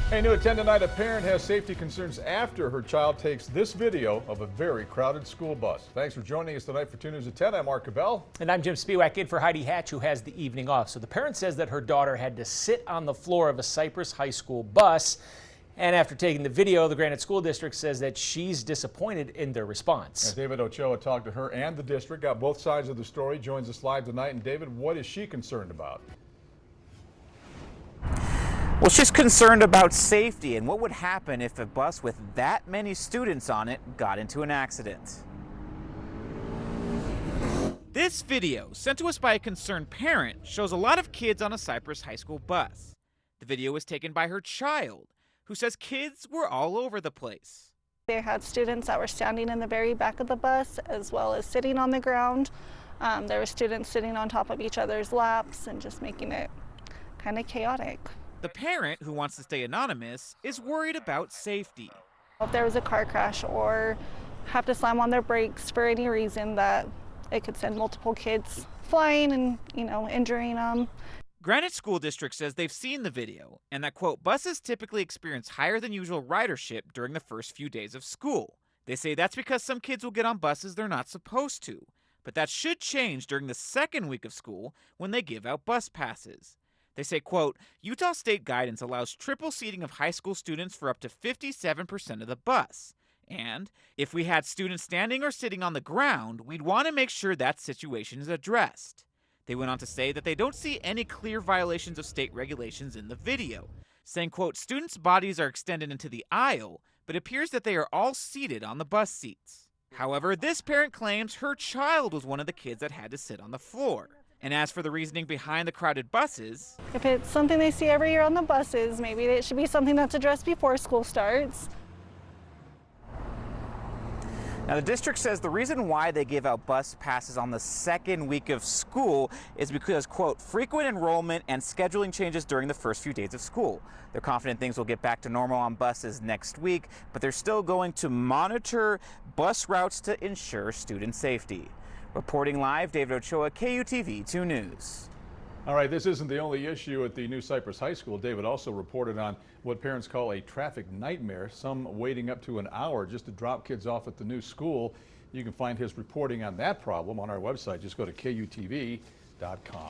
Hey, new at 10 tonight, a parent has safety concerns after her child takes this video of a very crowded school bus. Thanks for joining us tonight for 2 News at 10. I'm Mark Cabell. And I'm Jim Spiewak, in for Heidi Hatch, who has the evening off. So the parent says that her daughter had to sit on the floor of a Cyprus High School bus. And after taking the video, the Granite School District says that she's disappointed in their response. And David Ochoa talked to her and the district, got both sides of the story, joins us live tonight. And David, what is she concerned about? Well, she's concerned about safety and what would happen if a bus with that many students on it got into an accident. This video, sent to us by a concerned parent, shows a lot of kids on a Cyprus High School bus. The video was taken by her child, who says kids were all over the place. They had students that were standing in the very back of the bus as well as sitting on the ground. There were students sitting on top of each other's laps and just making it kind of chaotic. The parent, who wants to stay anonymous, is worried about safety. If there was a car crash or have to slam on their brakes for any reason, that it could send multiple kids flying and, injuring them. Granite School District says they've seen the video and that, quote, buses typically experience higher than usual ridership during the first few days of school. They say that's because some kids will get on buses they're not supposed to. But that should change during the second week of school when they give out bus passes. They say, quote, Utah state guidance allows triple seating of high school students for up to 57% of the bus. And if we had students standing or sitting on the ground, we'd want to make sure that situation is addressed. They went on to say that they don't see any clear violations of state regulations in the video, saying, quote, students' bodies are extended into the aisle, but it appears that they are all seated on the bus seats. However, this parent claims her child was one of the kids that had to sit on the floor. And as for the reasoning behind the crowded buses, if it's something they see every year on the buses, maybe it should be something that's addressed before school starts. Now, the district says the reason why they give out bus passes on the second week of school is because, quote, frequent enrollment and scheduling changes during the first few days of school. They're confident things will get back to normal on buses next week, but they're still going to monitor bus routes to ensure student safety. Reporting live, David Ochoa, KUTV 2 News. All right, this isn't the only issue at the new Cyprus High School. David also reported on what parents call a traffic nightmare, some waiting up to an hour just to drop kids off at the new school. You can find his reporting on that problem on our website. Just go to KUTV.com.